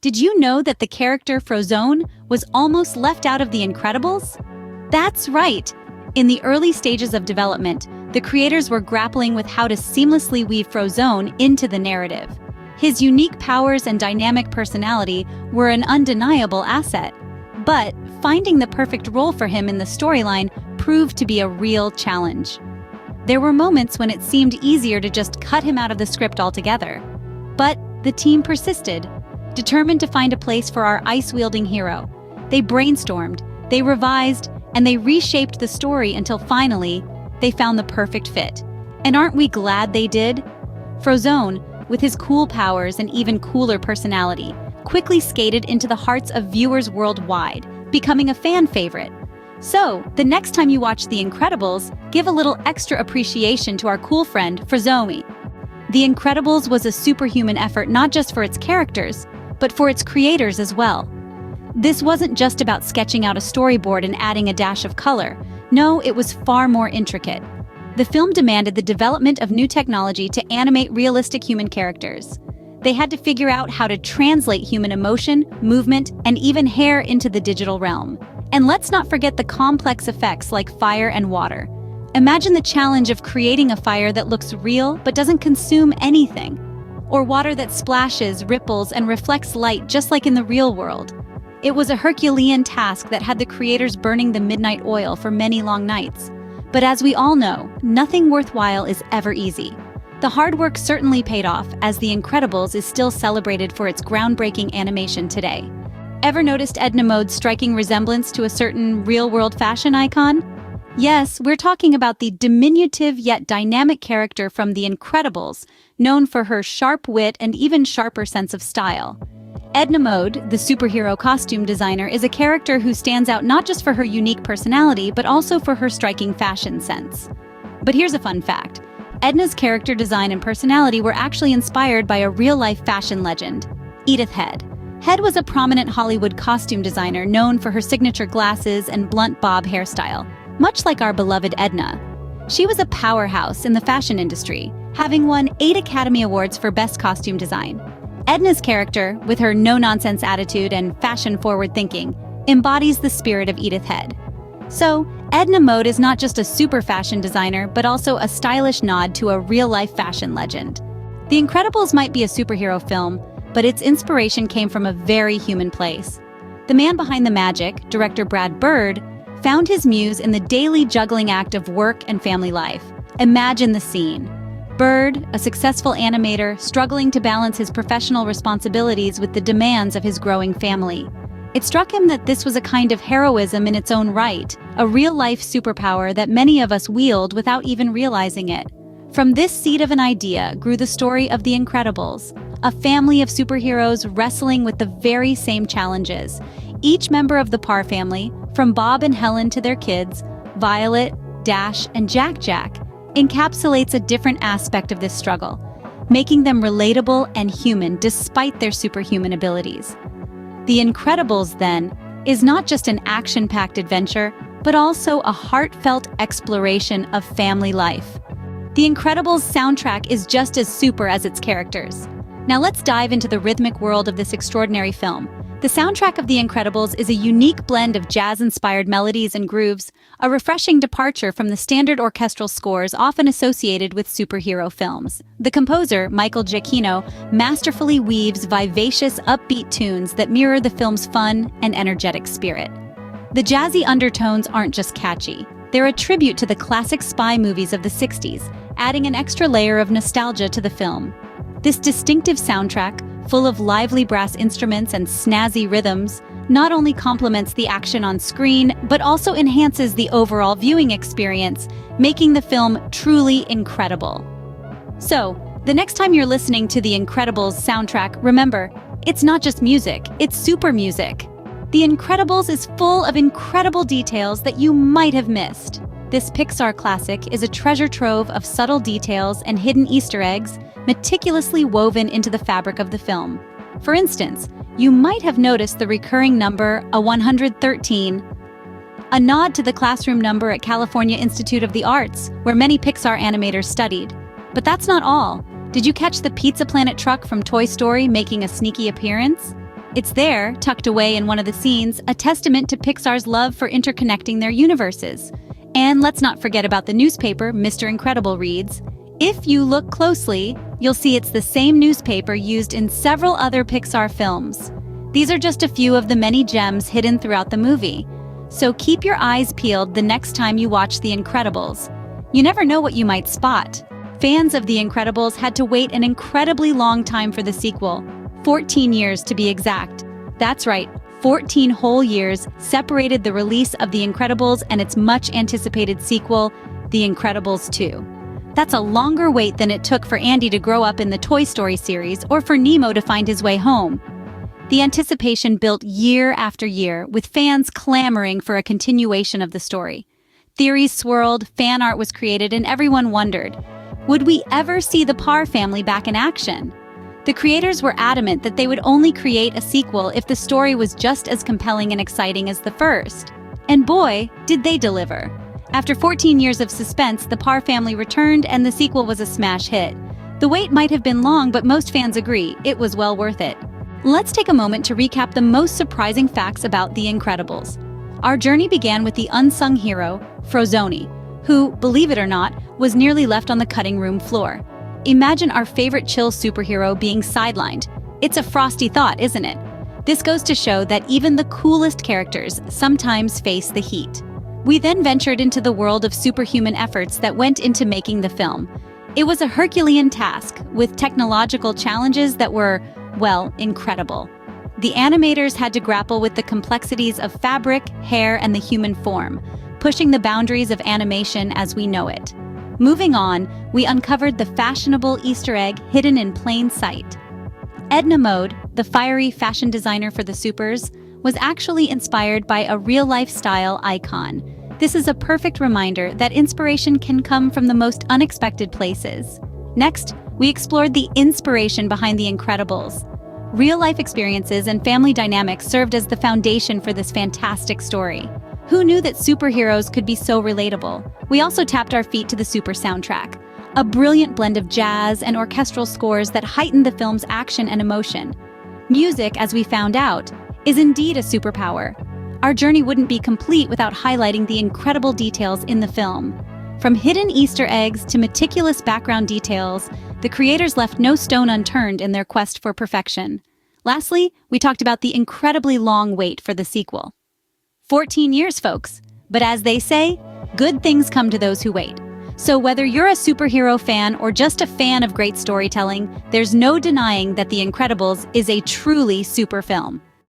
Did you know that the character Frozone was almost left out of The Incredibles? That's right! In the early stages of development, the creators were grappling with how to seamlessly weave Frozone into the narrative. His unique powers and dynamic personality were an undeniable asset. But finding the perfect role for him in the storyline proved to be a real challenge. There were moments when it seemed easier to just cut him out of the script altogether. But the team persisted, determined to find a place for our ice-wielding hero. They brainstormed, they revised, and they reshaped the story until finally, they found the perfect fit. And aren't we glad they did? Frozone, with his cool powers and even cooler personality, quickly skated into the hearts of viewers worldwide, becoming a fan favorite. So, the next time you watch The Incredibles, give a little extra appreciation to our cool friend, Frozone. The Incredibles was a superhuman effort not just for its characters, but for its creators as well. This wasn't just about sketching out a storyboard and adding a dash of color. No, it was far more intricate. The film demanded the development of new technology to animate realistic human characters. They had to figure out how to translate human emotion, movement, and even hair into the digital realm. And let's not forget the complex effects like fire and water. Imagine the challenge of creating a fire that looks real but doesn't consume anything. Or water that splashes, ripples, and reflects light just like in the real world. It was a Herculean task that had the creators burning the midnight oil for many long nights. But as we all know, nothing worthwhile is ever easy. The hard work certainly paid off, as The Incredibles is still celebrated for its groundbreaking animation today. Ever noticed Edna Mode's striking resemblance to a certain real-world fashion icon? Yes, we're talking about the diminutive yet dynamic character from The Incredibles, known for her sharp wit and even sharper sense of style. Edna Mode, the superhero costume designer, is a character who stands out not just for her unique personality, but also for her striking fashion sense. But here's a fun fact. Edna's character design and personality were actually inspired by a real-life fashion legend, Edith Head. Head was a prominent Hollywood costume designer known for her signature glasses and blunt bob hairstyle, much like our beloved Edna. She was a powerhouse in the fashion industry, having won 8 Academy Awards for Best Costume Design. Edna's character, with her no-nonsense attitude and fashion-forward thinking, embodies the spirit of Edith Head. So, Edna Mode is not just a super fashion designer, but also a stylish nod to a real-life fashion legend. The Incredibles might be a superhero film, but its inspiration came from a very human place. The man behind the magic, director Brad Bird, found his muse in the daily juggling act of work and family life. Imagine the scene. Bird, a successful animator, struggling to balance his professional responsibilities with the demands of his growing family. It struck him that this was a kind of heroism in its own right, a real-life superpower that many of us wield without even realizing it. From this seed of an idea grew the story of The Incredibles, a family of superheroes wrestling with the very same challenges. Each member of the Parr family, from Bob and Helen to their kids, Violet, Dash, and Jack, encapsulates a different aspect of this struggle, making them relatable and human despite their superhuman abilities. The Incredibles, then, is not just an action-packed adventure, but also a heartfelt exploration of family life. The Incredibles soundtrack is just as super as its characters. Now let's dive into the rhythmic world of this extraordinary film. The soundtrack of The Incredibles is a unique blend of jazz-inspired melodies and grooves, a refreshing departure from the standard orchestral scores often associated with superhero films. The composer, Michael Giacchino, masterfully weaves vivacious, upbeat tunes that mirror the film's fun and energetic spirit. The jazzy undertones aren't just catchy. They're a tribute to the classic spy movies of the 60s, adding an extra layer of nostalgia to the film. This distinctive soundtrack, full of lively brass instruments and snazzy rhythms, not only complements the action on screen, but also enhances the overall viewing experience, making the film truly incredible. So, the next time you're listening to The Incredibles soundtrack, remember, it's not just music, it's super music. The Incredibles is full of incredible details that you might have missed. This Pixar classic is a treasure trove of subtle details and hidden Easter eggs meticulously woven into the fabric of the film. For instance, you might have noticed the recurring number, a 113, a nod to the classroom number at California Institute of the Arts, where many Pixar animators studied. But that's not all. Did you catch the Pizza Planet truck from Toy Story making a sneaky appearance? It's there, tucked away in one of the scenes, a testament to Pixar's love for interconnecting their universes. And let's not forget about the newspaper Mr. Incredible reads. If you look closely, you'll see it's the same newspaper used in several other Pixar films. These are just a few of the many gems hidden throughout the movie. So keep your eyes peeled the next time you watch The Incredibles. You never know what you might spot. Fans of The Incredibles had to wait an incredibly long time for the sequel, 14 years to be exact. That's right, 14 whole years separated the release of The Incredibles and its much-anticipated sequel, The Incredibles 2. That's a longer wait than it took for Andy to grow up in the Toy Story series or for Nemo to find his way home. The anticipation built year after year, with fans clamoring for a continuation of the story. Theories swirled, fan art was created, and everyone wondered, would we ever see the Parr family back in action? The creators were adamant that they would only create a sequel if the story was just as compelling and exciting as the first. And boy, did they deliver. After 14 years of suspense, the Parr family returned and the sequel was a smash hit. The wait might have been long, but most fans agree it was well worth it. Let's take a moment to recap the most surprising facts about The Incredibles. Our journey began with the unsung hero, Frozone, who, believe it or not, was nearly left on the cutting room floor. Imagine our favorite chill superhero being sidelined. It's a frosty thought, isn't it? This goes to show that even the coolest characters sometimes face the heat. We then ventured into the world of superhuman efforts that went into making the film. It was a Herculean task, with technological challenges that were, well, incredible. The animators had to grapple with the complexities of fabric, hair, and the human form, pushing the boundaries of animation as we know it. Moving on, we uncovered the fashionable Easter egg hidden in plain sight. Edna Mode, the fiery fashion designer for the Supers, was actually inspired by a real-life style icon. This is a perfect reminder that inspiration can come from the most unexpected places. Next, we explored the inspiration behind The Incredibles. Real-life experiences and family dynamics served as the foundation for this fantastic story. Who knew that superheroes could be so relatable? We also tapped our feet to the Super soundtrack, a brilliant blend of jazz and orchestral scores that heightened the film's action and emotion. Music, as we found out, is indeed a superpower. Our journey wouldn't be complete without highlighting the incredible details in the film. From hidden Easter eggs to meticulous background details, the creators left no stone unturned in their quest for perfection. Lastly, we talked about the incredibly long wait for the sequel. 14 years, folks. But as they say, good things come to those who wait. So whether you're a superhero fan or just a fan of great storytelling, there's no denying that The Incredibles is a truly super film.